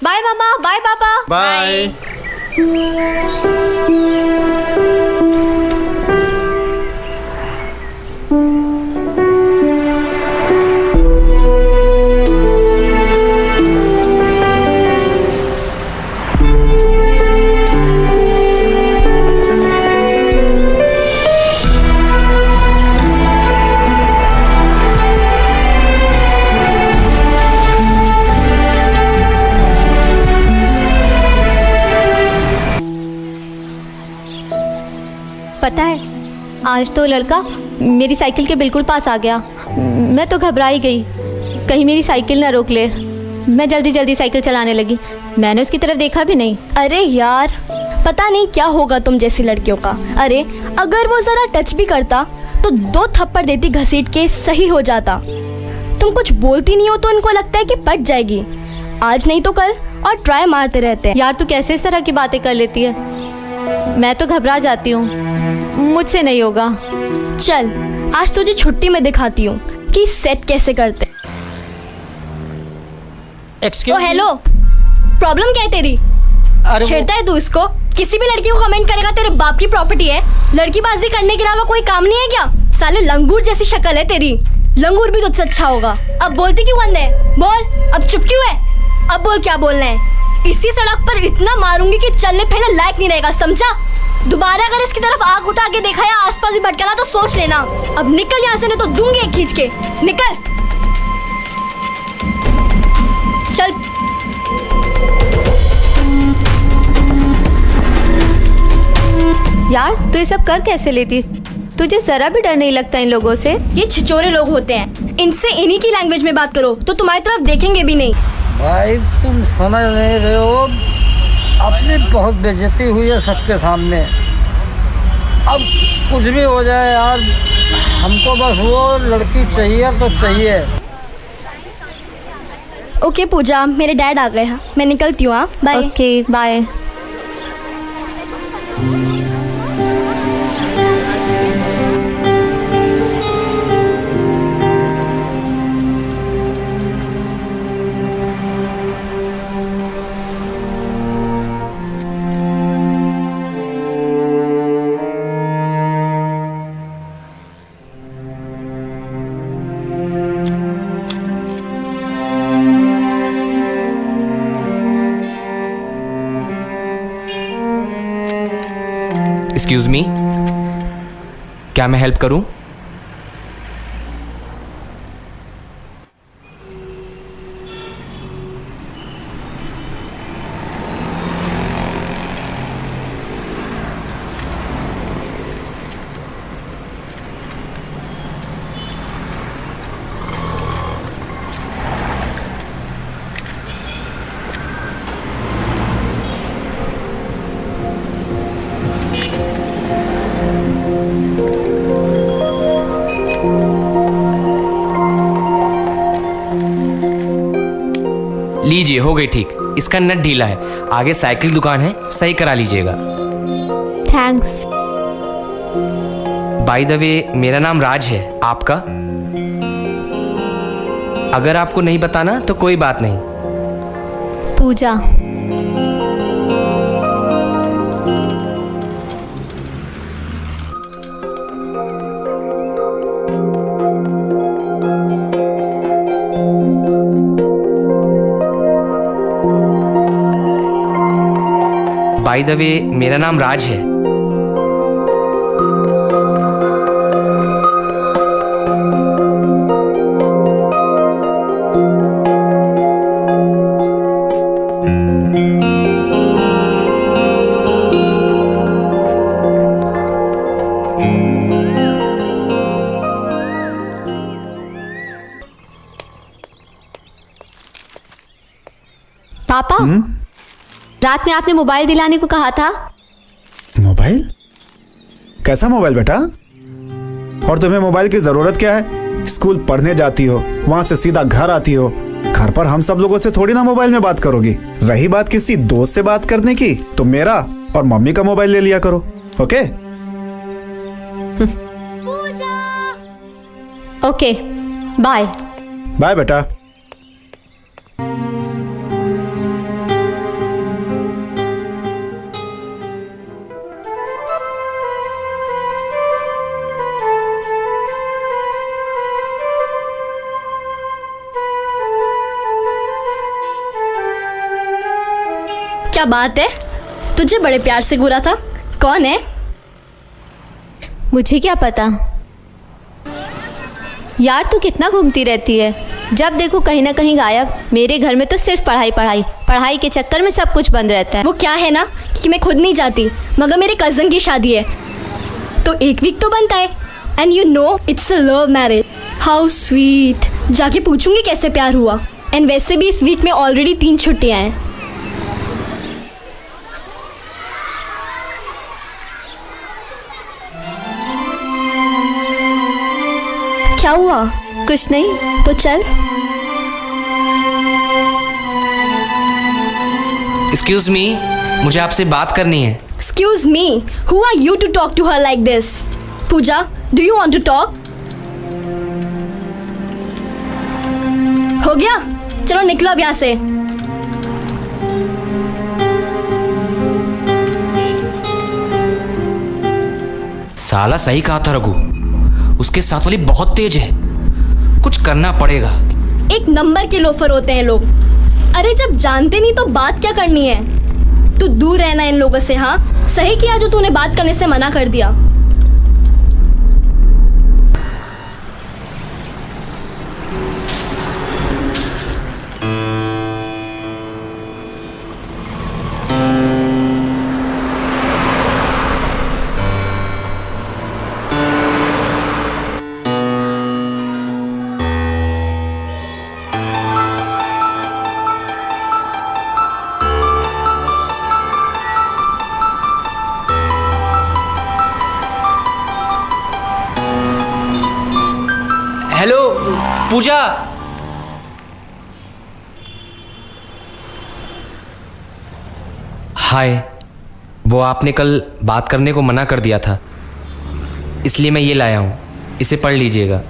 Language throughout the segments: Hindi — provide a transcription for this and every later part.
बाय मामा, बाय पापा। बाय। पता है, आज तो लड़का मेरी साइकिल के बिल्कुल पास आ गया। मैं तो घबरा ही गई, कहीं मेरी साइकिल ना रोक ले। मैं जल्दी जल्दी साइकिल चलाने लगी, मैंने उसकी तरफ देखा भी नहीं। अरे यार, पता नहीं क्या होगा तुम जैसी लड़कियों का। अरे अगर वो जरा टच भी करता तो 2 थप्पड़ देती घसीट के, सही हो जाता। तुम कुछ बोलती नहीं हो तो इनको लगता है कि पट जाएगी, आज नहीं तो कल, और ट्राई मारते रहते हैं। यार तू कैसे इस तरह की बातें कर लेती है, मैं तो घबरा जाती हूँ, मुझसे नहीं होगा। चल आज तुझे छुट्टी में दिखाती हूँ कि सेट कैसे करते। एक्सक्यूज ओ हेलो, प्रॉब्लम क्या है तेरी? अरे छेड़ता है तू इसको? किसी भी लड़की को कमेंट करेगा तेरे बाप की प्रॉपर्टी है। लड़कीबाजी करने के अलावा कोई काम नहीं है क्या? साले लंगूर जैसी शक्ल है तेरी, लंगूर भी तुझसे अच्छा होगा। अब बोलती क्यों बंद है? बोल, अब चुप क्यों है? अब बोल क्या बोलना है। इसी सड़क पर इतना मारूंगी कि चलने फिरने लायक नहीं रहेगा, समझा? दोबारा अगर इसकी तरफ आंख उठा के देखा या आसपास भी भटका तो सोच लेना। अब निकल यहाँ से, नहीं तो दूंगी एक खींच के। निकल, चल। यार तू ये सब कर कैसे लेती? तुझे जरा भी डर नहीं लगता इन लोगों से? ये छिचोरे लोग होते हैं, इनसे इन्हीं की लैंग्वेज में बात करो तो तुम्हारी तरफ देखेंगे भी नहीं। भाई तुम समझ नहीं रहे हो, अपनी बहुत बेइज्जती हुई है सबके सामने। अब कुछ भी हो जाए यार, हमको बस वो लड़की चाहिए तो चाहिए। ओके पूजा, मेरे डैड आ गए हैं, मैं निकलती हूँ। हाँ bye. Okay bye. Excuse me, क्या मैं हेल्प करूं? लीजिए, हो गई ठीक। इसका नट ढीला है, आगे साइकिल दुकान है, सही करा लीजिएगा। थैंक्स। बाय द वे, मेरा नाम राज है, आपका? अगर आपको नहीं बताना तो कोई बात नहीं। पूजा। बाय द वे, मेरा नाम राज है। पापा, रात में आपने मोबाइल दिलाने को कहा था। मोबाइल? कैसा मोबाइल बेटा? और तुम्हें मोबाइल की जरूरत क्या है? स्कूल पढ़ने जाती हो, वहां से सीधा घर आती हो। घर पर हम सब लोगों से थोड़ी ना मोबाइल में बात करोगी। रही बात किसी दोस्त से बात करने की, तो मेरा और मम्मी का मोबाइल ले लिया करो, ओके? Okay, bye. बाय बेटा। क्या बात है, तुझे बड़े प्यार से घूरा था, कौन है? मुझे क्या पता यार, तू कितना घूमती रहती है, जब देखो कहीं ना कहीं गायब। मेरे घर में तो सिर्फ पढ़ाई पढ़ाई पढ़ाई के चक्कर में सब कुछ बंद रहता है। वो क्या है ना कि मैं खुद नहीं जाती, मगर मेरे कज़न की शादी है तो एक वीक तो बनता है। And you know it's a love marriage. How sweet. जाके पूछूंगी कैसे प्यार हुआ। एंड वैसे भी इस वीक में ऑलरेडी 3 छुट्टियां हैं। क्या हुआ? कुछ नहीं। तो चल। एक्सक्यूज मी, मुझे आपसे बात करनी है। Excuse me, who are you to talk to her like this? Pooja, do you want to talk? हो गया? चलो निकलो अब यहाँ से। साला सही कहा था रघु, उसके साथ वाली बहुत तेज है, कुछ करना पड़ेगा। एक नंबर के लोफर होते हैं लोग। अरे जब जानते नहीं तो बात क्या करनी है? तू दूर रहना इन लोगों से। हाँ सही किया जो तूने बात करने से मना कर दिया। हेलो पूजा। हाय, वो आपने कल बात करने को मना कर दिया था, इसलिए मैं ये लाया हूं, इसे पढ़ लीजिएगा।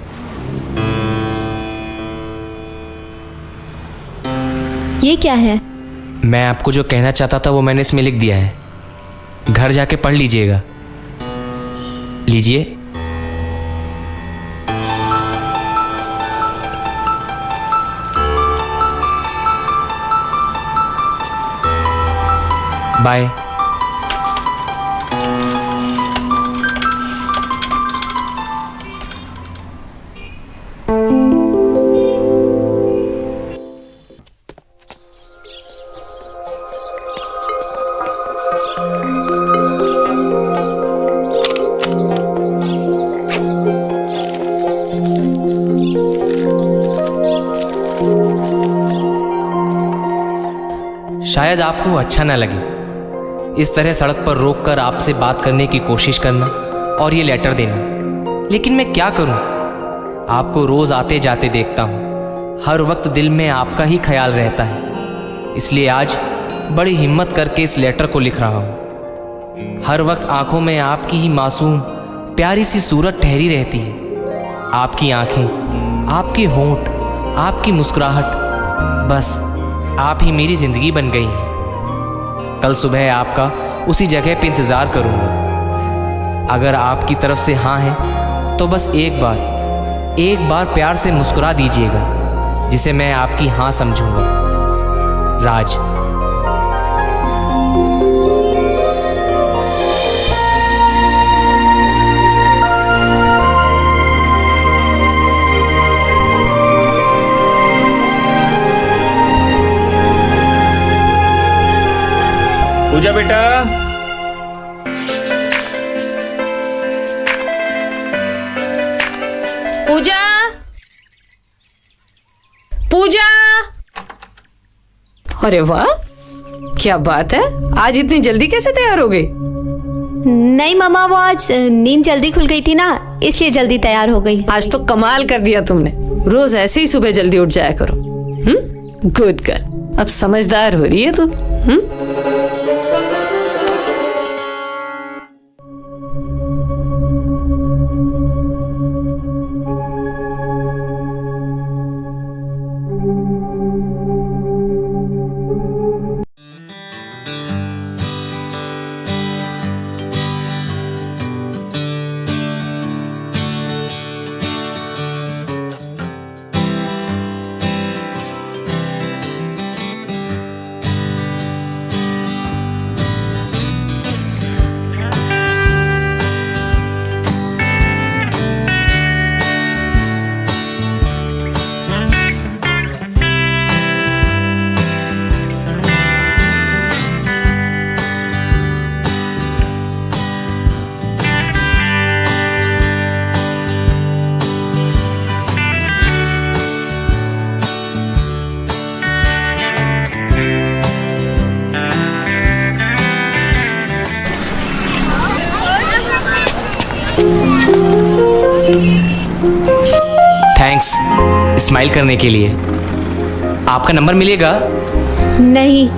ये क्या है? मैं आपको जो कहना चाहता था वो मैंने इसमें लिख दिया है, घर जाके पढ़ लीजिएगा। लीजिए। बाय। शायद आपको अच्छा ना लगे इस तरह सड़क पर रोककर आपसे बात करने की कोशिश करना और ये लेटर देना, लेकिन मैं क्या करूं? आपको रोज आते जाते देखता हूं, हर वक्त दिल में आपका ही ख्याल रहता है, इसलिए आज बड़ी हिम्मत करके इस लेटर को लिख रहा हूं। हर वक्त आंखों में आपकी ही मासूम प्यारी सी सूरत ठहरी रहती है। आपकी आंखें, आपके होंठ, आपकी मुस्कुराहट, बस आप ही मेरी जिंदगी बन गई हैं। कल सुबह आपका उसी जगह पे इंतज़ार करूँगा। अगर आपकी तरफ से हाँ है तो बस एक बार प्यार से मुस्कुरा दीजिएगा, जिसे मैं आपकी हाँ समझूंगा। राज। पूजा बेटा, पूजा, पूजा। अरे वाह, क्या बात है, आज इतनी जल्दी कैसे तैयार हो गई? नहीं मामा, वो आज नींद जल्दी खुल गई थी ना, इसलिए जल्दी तैयार हो गई। आज तो कमाल कर दिया तुमने। रोज ऐसे ही सुबह जल्दी उठ जाया करो। गुड गर्ल, अब समझदार हो रही है तू। स्माइल करने के लिए। आपका नंबर मिलेगा? नहीं,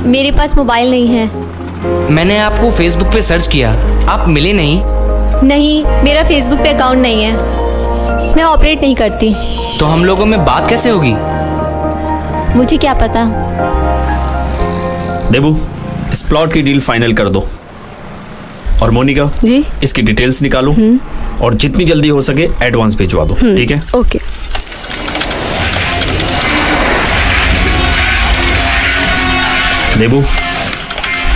मेरे पास मोबाइल नहीं है। मैंने आपको फेसबुक पे सर्च किया, आप मिले नहीं। नहीं, मेरा फेसबुक पे अकाउंट नहीं है, मैं ऑपरेट नहीं करती। तो हम लोगों में बात कैसे होगी? मुझे क्या पता। देबू, इस प्लॉट की डील फाइनल कर दो। और मोनिका जी, इसकी डिटेल्स निकालो और जितनी जल्दी हो सके एडवांस भिजवा दो। ठीक है? ओके। देबू,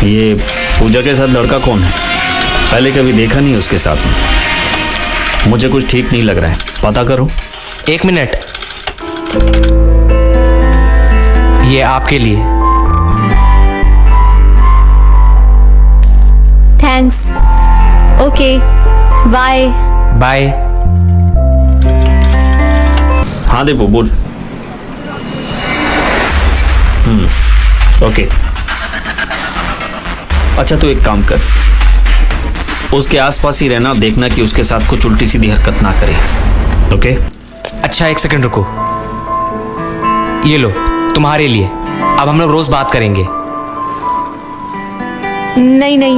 ये पूजा के साथ लड़का कौन है? पहले कभी देखा नहीं उसके साथ में। मुझे कुछ ठीक नहीं लग रहा है, पता करो। 1 मिनट, ये आपके लिए। थैंक्स। Okay, bye. बाय। हाँ देबू, बोल। ओके। अच्छा, तो एक काम कर, उसके आसपास ही रहना, देखना कि उसके साथ कुछ उल्टी सीधी हरकत ना करे। ओके? अच्छा, 1 सेकंड रुको। ये लो, तुम्हारे लिए। अब हम लोग रोज बात करेंगे। नहीं नहीं,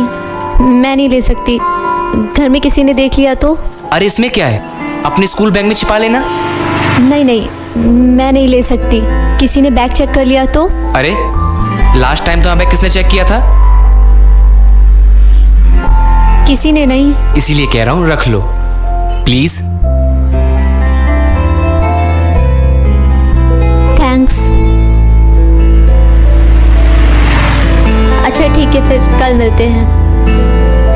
मैं नहीं ले सकती। घर में किसी ने देख लिया तो? अरे इसमें क्या है, अपने स्कूल बैग में छिपा लेना। नहीं नहीं, मैं नहीं ले सकती। किसी ने बैग चेक कर लिया तो? अरे लास्ट टाइम तो बैग किसने चेक किया था? किसी ने नहीं। इसीलिए कह रहा हूँ, रख लो प्लीज। थैंक्स। अच्छा ठीक है, फिर कल मिलते हैं।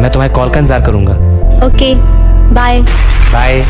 मैं तुम्हारे कॉल का इंतजार करूंगा। Okay, bye. बाय।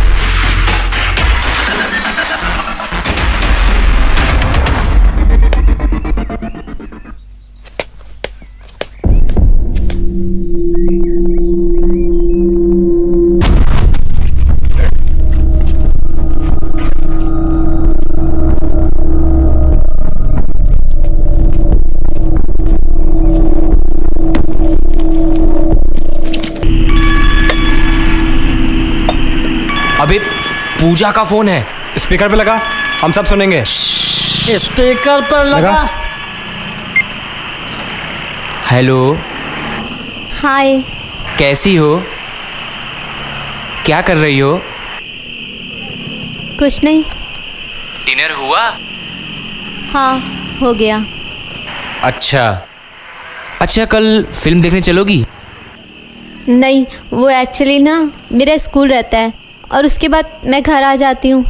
अबे पूजा का फोन है। स्पीकर पे लगा, हम सब सुनेंगे। स्पीकर पर लगा। हेलो, हाय। कैसी हो? क्या कर रही हो? कुछ नहीं। डिनर हुआ? हाँ, हो गया। अच्छा अच्छा, कल फिल्म देखने चलोगी? नहीं, वो एक्चुअली ना मेरा स्कूल रहता है और उसके बाद मैं घर आ जाती हूँ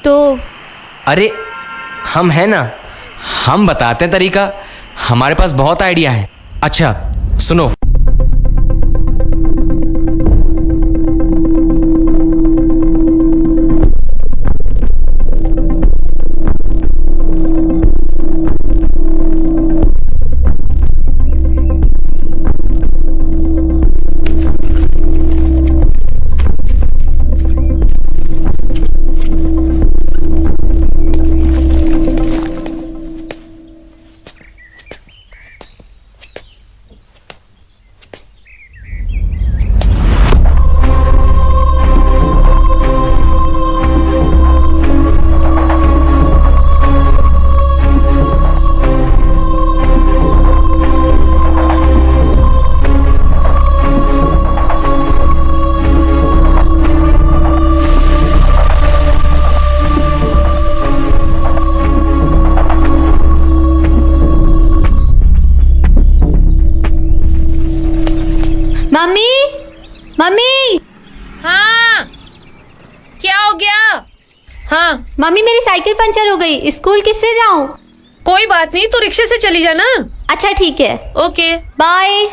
तो। अरे हम हैं ना, हम बताते हैं तरीका, हमारे पास बहुत आइडिया है। अच्छा सुनो, मम्मी, मम्मी। हाँ, क्या हो गया? हाँ, मम्मी, मेरी साइकिल पंचर हो गई, स्कूल किससे जाऊं? कोई बात नहीं, तू रिक्शे से चली जाना। अच्छा ठीक है, ओके, बाय।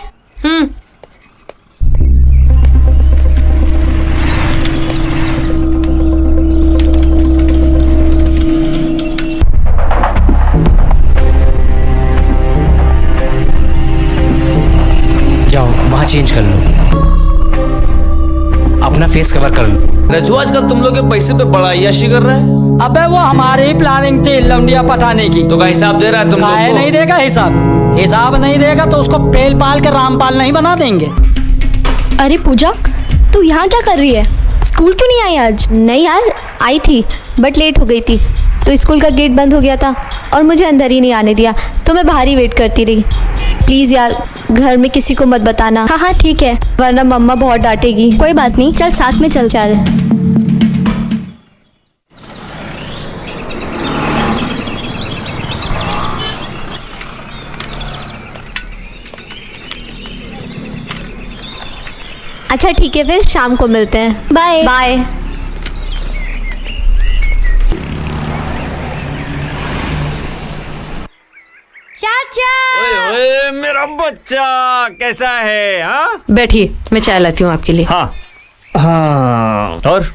जाओ वहां चेंज कर लो, अपना फेस कवर कर लो। रजू, आजकल तुम लोग के पैसे पे बड़ा अय्याशी कर रहा है। अबे वो हमारी ही प्लानिंग थी लौंडिया पटाने की। तो का हिसाब दे रहा है तुम लोग काहे को? नहीं देगा हिसाब? हिसाब नहीं देगा तो उसको पेल पाल के रामपाल नहीं बना देंगे। अरे पूजा, तू यहाँ क्या कर रही है? स्कूल क्यों नहीं आई आज? नहीं यार, आई थी बट लेट हो गई थी, तो स्कूल का गेट बंद हो गया था और मुझे अंदर ही नहीं आने दिया, तो मैं बाहर ही वेट करती रही। प्लीज़ यार, घर में किसी को मत बताना, हाँ हाँ ठीक है, वरना मम्मा बहुत डांटेगी। कोई बात नहीं, चल साथ में चल। चल। अच्छा ठीक है, फिर शाम को मिलते हैं। Bye bye. चाचा। ओए मेरा बच्चा कैसा है? हाँ बैठिए, मैं चाय लाती हूँ आपके लिए। हाँ हाँ। और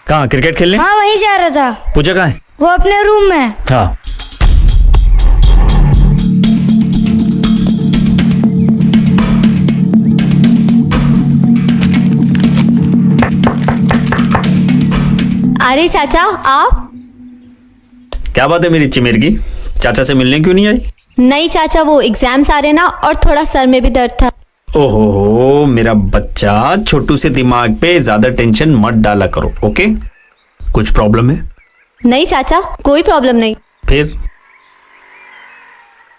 कहाँ क्रिकेट खेलने? हाँ वहीं जा रहा था। पूजा कहाँ है? वो अपने रूम में। हाँ। अरे चाचा, आप? क्या बात है मेरी चिमिरगी, चाचा से मिलने क्यों नहीं आई? नहीं चाचा, वो एग्जाम्स आ रहे ना और थोड़ा सर में भी दर्द था। ओहो मेरा बच्चा, छोटू से दिमाग पे ज्यादा टेंशन मत डाला करो, ओके? कुछ प्रॉब्लम है? नहीं चाचा, कोई प्रॉब्लम नहीं। फिर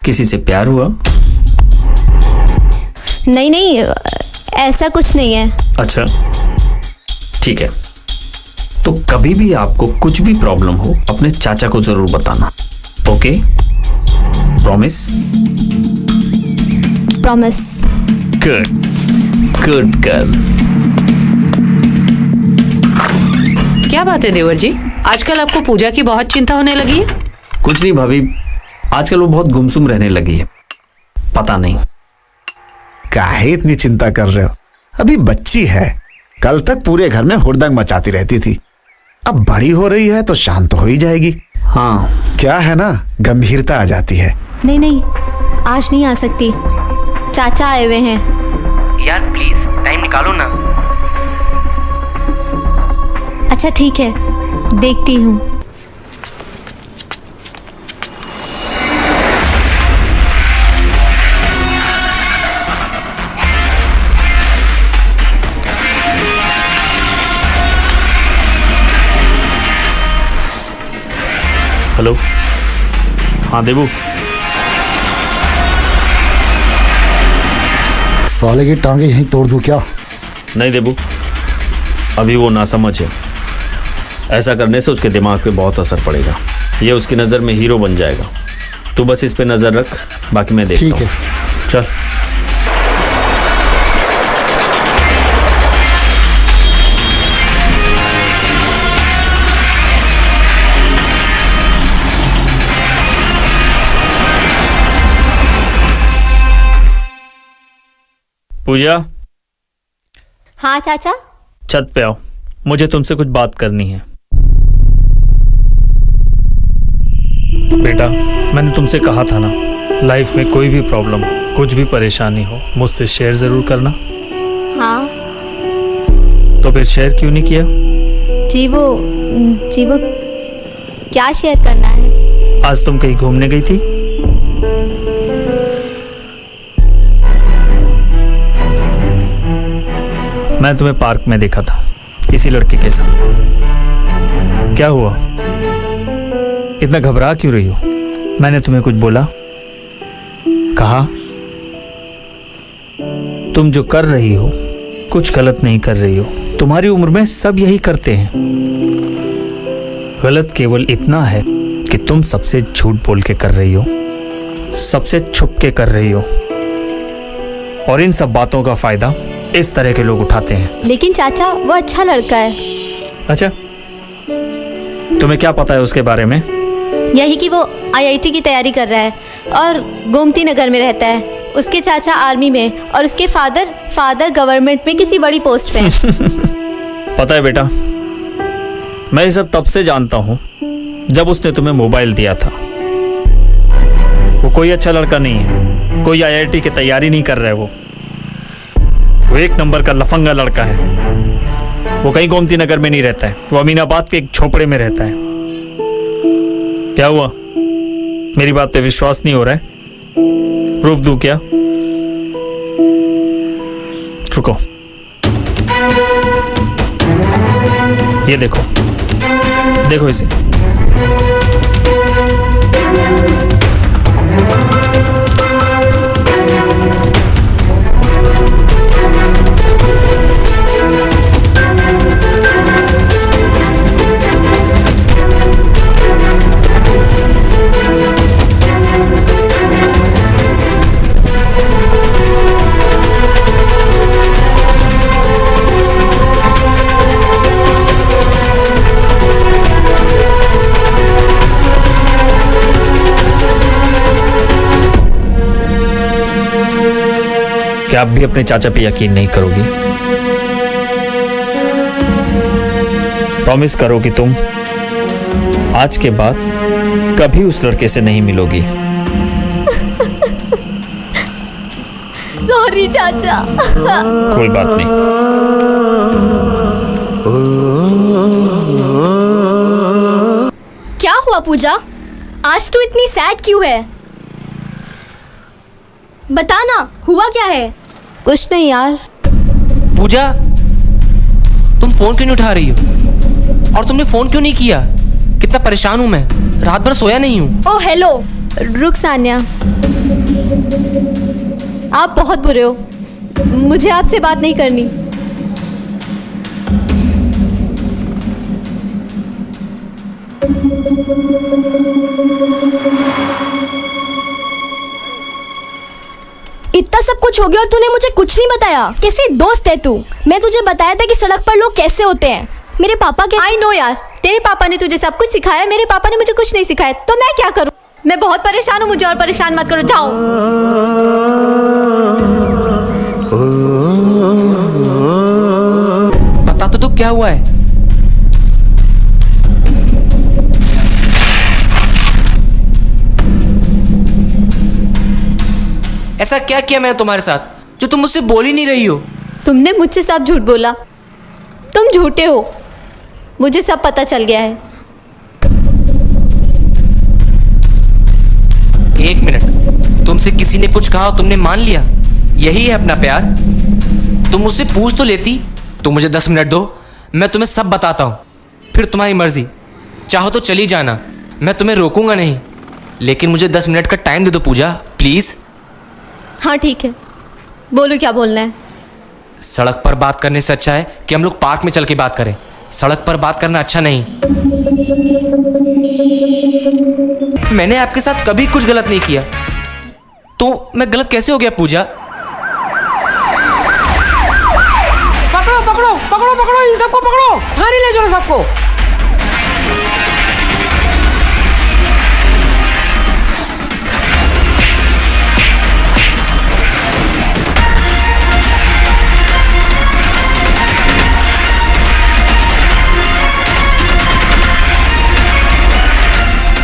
किसी से प्यार हुआ? नहीं नहीं, ऐसा कुछ नहीं है। अच्छा ठीक है, तो कभी भी आपको कुछ भी प्रॉब्लम हो अपने चाचा को जरूर बताना, okay? Promise? Promise. Good good girl. क्या बात है देवर जी, आजकल आपको पूजा की बहुत चिंता होने लगी है? कुछ नहीं भाभी, आजकल वो बहुत गुमसुम रहने लगी है, पता नहीं। काहे इतनी चिंता कर रहे हो? अभी बच्ची है, कल तक पूरे घर में हुड़दंग मचाती रहती थी, अब बड़ी हो रही है तो शांत हो ही जाएगी। हाँ क्या है ना, गंभीरता आ जाती है। नहीं नहीं, आज नहीं आ सकती, चाचा आए हुए हैं। यार प्लीज टाइम निकालो ना। अच्छा ठीक है, देखती हूँ। हेलो, हाँ देबू। साले की टांगे यहीं तोड़ दूं क्या? नहीं देबू, अभी वो नासमझ है, ऐसा करने से उसके दिमाग पे बहुत असर पड़ेगा, ये उसकी नज़र में हीरो बन जाएगा। तू बस इस पे नज़र रख, बाकी मैं देखता हूँ। ठीक है। चल। पूजा, हाँ चाचा। छत पे आओ, मुझे तुमसे कुछ बात करनी है। बेटा, मैंने तुमसे कहा था ना, लाइफ में कोई भी प्रॉब्लम हो, कुछ भी परेशानी हो, मुझसे शेयर जरूर करना। हाँ तो फिर शेयर क्यों नहीं किया? जी वो क्या शेयर करना है? आज तुम कहीं घूमने गई थी? मैं तुम्हें पार्क में देखा था किसी लड़के के साथ। क्या हुआ, इतना घबरा क्यों रही हो? मैंने तुम्हें कुछ बोला? कहा? तुम जो कर रही हो कुछ गलत नहीं कर रही हो, तुम्हारी उम्र में सब यही करते हैं। गलत केवल इतना है कि तुम सबसे झूठ बोल के कर रही हो, सबसे छुप के कर रही हो, और इन सब बातों का फायदा इस तरह के लोग उठाते हैं। लेकिन चाचा, वो अच्छा लड़का है। अच्छा, तुम्हें क्या पता है उसके बारे में? यही कि वो आईआईटी की तैयारी कर रहा है और गोमती नगर में रहता है। उसके चाचा आर्मी में और उसके फादर गवर्नमेंट में किसी बड़ी पोस्ट पे हैं। पता है बेटा, मैं ये सब तब से जानता हूँ जब उसने तुम्हें मोबाइल दिया था। वो कोई अच्छा लड़का नहीं है, कोई आईआईटी की तैयारी नहीं कर रहा है। वो एक नंबर का लफंगा लड़का है। वो कहीं गोमती नगर में नहीं रहता है, वो अमीनाबाद के एक झोपड़े में रहता है। क्या हुआ, मेरी बात पे विश्वास नहीं हो रहा है? प्रूफ दूं क्या? रुको। ये देखो, देखो इसे। क्या आप भी अपने चाचा पे यकीन नहीं करोगी? प्रॉमिस करो कि तुम आज के बाद कभी उस लड़के से नहीं मिलोगी। सॉरी चाचा। कोई बात नहीं। क्या हुआ पूजा? आज तू इतनी सैड क्यों है? बता ना, हुआ क्या है? कुछ नहीं यार। पूजा, तुम फोन क्यों नहीं उठा रही हो? और तुमने फोन क्यों नहीं किया? कितना परेशान हूं मैं, रात भर सोया नहीं हूं। Oh hello. रुक सान्या, आप बहुत बुरे हो, मुझे आपसे बात नहीं करनी। इतना सब कुछ हो गया और तूने मुझे कुछ नहीं बताया। कैसे दोस्त है तू? मैं तुझे बताया था कि सड़क पर लोग कैसे होते हैं। मेरे पापा के आई नो यार, तेरे पापा ने तुझे सब कुछ सिखाया, मेरे पापा ने मुझे कुछ नहीं सिखाया, तो मैं क्या करूं? मैं बहुत परेशान हूं, मुझे और परेशान मत करो, जाओ। बता तो क्या हुआ है? ऐसा क्या किया मैंने तुम्हारे साथ जो तुम मुझसे बोल ही नहीं रही हो? तुमने मुझसे सब झूठ बोला, तुम झूठे हो, मुझे सब पता चल गया है। एक मिनट, तुमसे किसी ने कुछ कहा और तुमने मान लिया? यही है अपना प्यार? तुम मुझसे पूछ तो लेती। तुम मुझे 10 मिनट दो, मैं तुम्हें सब बताता हूँ, फिर तुम्हारी मर्जी। चाहो तो चली जाना, मैं तुम्हें रोकूंगा नहीं, लेकिन मुझे 10 मिनट का टाइम दे दो पूजा, प्लीज। हाँ ठीक है, बोलो क्या बोलना है। सड़क पर बात करने से अच्छा है कि हम लोग पार्क में चल के बात करें। सड़क पर बात करना अच्छा नहीं। मैंने आपके साथ कभी कुछ गलत नहीं किया, तो मैं गलत कैसे हो गया पूजा? पकड़ो पकड़ो पकड़ो पकड़ो, इन सबको पकड़ो, थाने ले चलो सबको।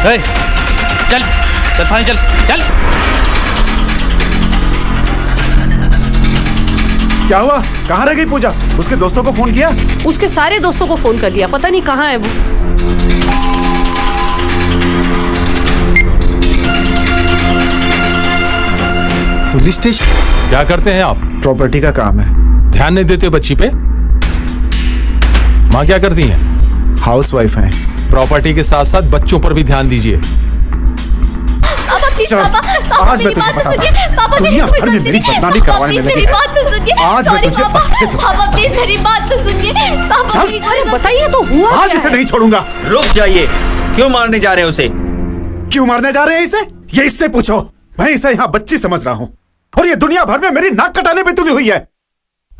ए, चल चल थाने चल चल। क्या हुआ? कहाँ रह गई पूजा? उसके दोस्तों को फोन किया? उसके सारे दोस्तों को फोन कर लिया, पता नहीं कहाँ है वो। Police station? क्या करते हैं आप? प्रॉपर्टी का काम है। ध्यान नहीं देते बच्ची पे? माँ क्या करती हैं? हाउस वाइफ है। प्रॉपर्टी के साथ साथ बच्चों पर भी ध्यान दीजिए। पापा प्लीज, चल, पापा आज मेरी मैं तुझे बात तो बताता सुनिए। हूँ। पापा मेरी दुनिया कोई भर में गलती मेरी नहीं है। बदनामी पापा, करवाने में प्लीज, लगी मेरी है। बात तो सुनिए। आज मैं सॉरी तुझे पापा, अच्छे से पापा प्लीज मेरी बात तो सुनिए। पापा चल। प्लीज, अरे बताइए तो हुआ आज क्या इसे है? नहीं छोड़ूंगा। रुक जाइए, क्यों मारने जा रहे हैं उसे? क्यों मारने जा रहे हैं इसे? ये इससे पूछो। मैं इसे यहाँ बच्ची समझ रहा हूँ और ये दुनिया भर में मेरी नाक कटाने पे तुली हुई है।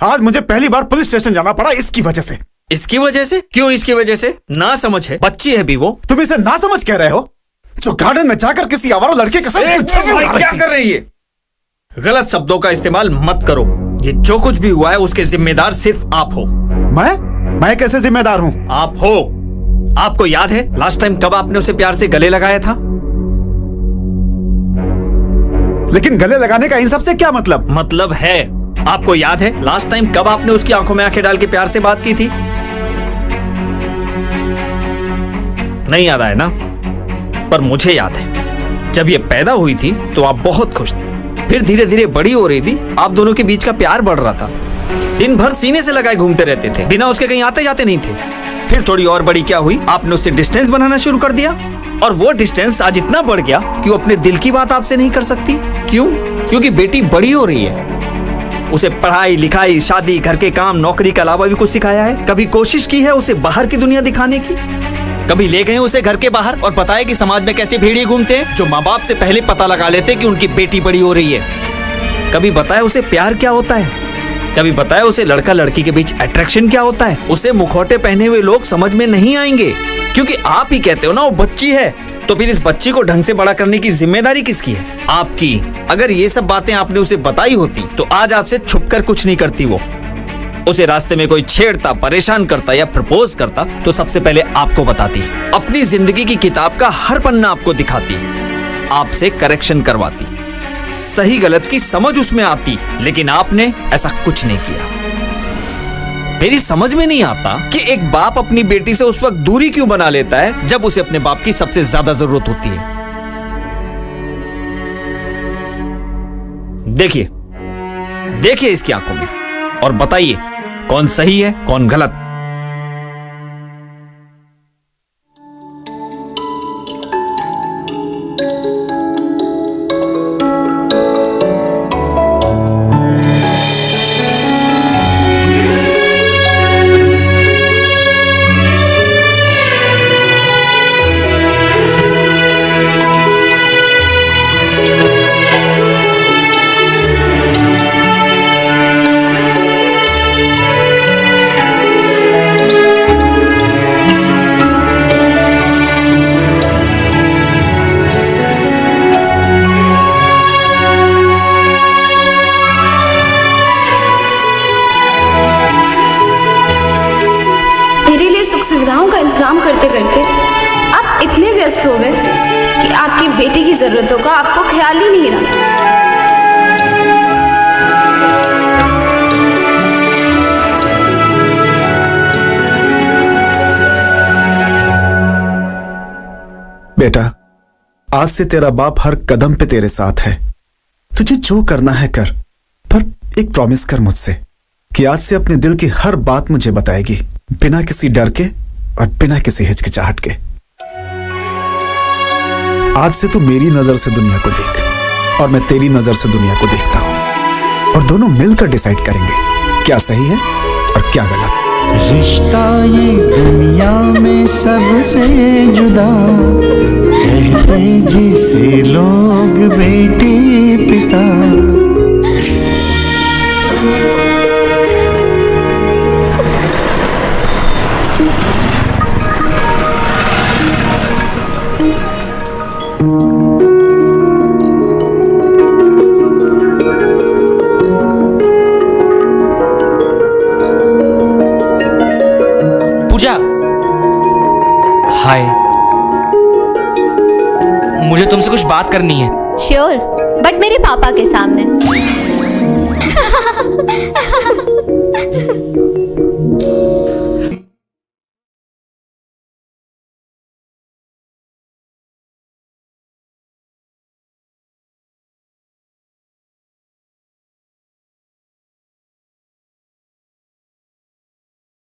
आज मुझे पहली बार पुलिस स्टेशन जाना पड़ा इसकी वजह से। इसकी वजह से? क्यों इसकी वजह से? ना समझ है, बच्ची है भी वो। तुम इसे ना समझ कह रहे हो जो गार्डन में जाकर किसी आवारा लड़के के साथ क्या कर रही है? गलत शब्दों का इस्तेमाल मत करो। ये जो कुछ भी हुआ है उसके जिम्मेदार सिर्फ आप हो। मैं कैसे जिम्मेदार हूँ? आप हो। आपको याद है लास्ट टाइम कब आपने उसे प्यार से गले लगाया था? लेकिन गले लगाने का इन सब से क्या मतलब? मतलब है, आपको याद है लास्ट टाइम कब आपने उसकी आंखों में आंखें डाल के प्यार से बात की थी? नहीं याद आया ना? पर मुझे याद है, जब ये पैदा हुई थी तो आप बहुत खुश थे। फिर धीरे धीरे बड़ी हो रही थी, आप दोनों के बीच का प्यार बढ़ रहा था। दिन भर सीने से लगाए घूमते रहते थे, बिना उसके कहीं आते जाते नहीं थे। फिर थोड़ी और बड़ी क्या हुई, आपने उससे डिस्टेंस बनाना शुरू कर दिया, और वो डिस्टेंस आज इतना बढ़ गया कि वो अपने दिल की बात आपसे नहीं कर सकती। क्यों? क्योंकि बेटी बड़ी हो रही है। उसे पढ़ाई लिखाई, शादी, घर के काम, नौकरी के अलावा भी कुछ सिखाया है? कभी कोशिश की है उसे बाहर की दुनिया दिखाने की? कभी ले गए उसे घर के बाहर और बताया कि समाज में कैसे भेड़िए घूमते हैं, जो माँ बाप से पहले पता लगा लेते कि उनकी बेटी बड़ी हो रही है? कभी बताया उसे प्यार क्या होता है? कभी बताया उसे लड़का लड़की के बीच अट्रैक्शन क्या होता है? उसे मुखौटे पहने हुए लोग समझ में नहीं आएंगे, क्योंकि आप ही कहते हो ना वो बच्ची है। तो फिर इस बच्ची को ढंग से बड़ा करने की जिम्मेदारी किसकी है? आपकी। अगर ये सब बातें आपने उसे बताई होती तो आज आपसे छुपकर कुछ नहीं करती वो। उसे रास्ते में कोई छेड़ता, परेशान करता या प्रपोज करता तो सबसे पहले आपको बताती, अपनी जिंदगी की किताब का हर पन्ना आपको दिखाती, आपसे करेक्शन करवाती, सही गलत की समझ उसमें आती। लेकिन आपने ऐसा कुछ नहीं किया। मेरी समझ में नहीं आता कि एक बाप अपनी बेटी से उस वक्त दूरी क्यों बना लेता है जब उसे अपने बाप की सबसे ज्यादा जरूरत होती है। देखिए, देखिए इसकी आंखों में और बताइए कौन सही है कौन गलत। मेरे लिए सुख सुविधाओं का इंतजाम करते करते आप इतने व्यस्त हो गए कि आपकी बेटी की जरूरतों का आपको ख्याल ही नहीं रहा। बेटा, आज से तेरा बाप हर कदम पे तेरे साथ है। तुझे जो करना है कर, पर एक प्रॉमिस कर मुझसे कि आज से अपने दिल की हर बात मुझे बताएगी, बिना किसी डर के और बिना किसी हिचकिचाहट के। आज से तू मेरी नजर से दुनिया को देख और मैं तेरी नजर से दुनिया को देखता हूं, और दोनों मिलकर डिसाइड करेंगे क्या सही है और क्या गलत। रिश्ता ये दुनिया में सबसे जुदा, कहते जिसे लोग बेटी पिता। पूजा, हाय। मुझे तुमसे कुछ बात करनी है। श्योर, बट मेरे पापा के सामने।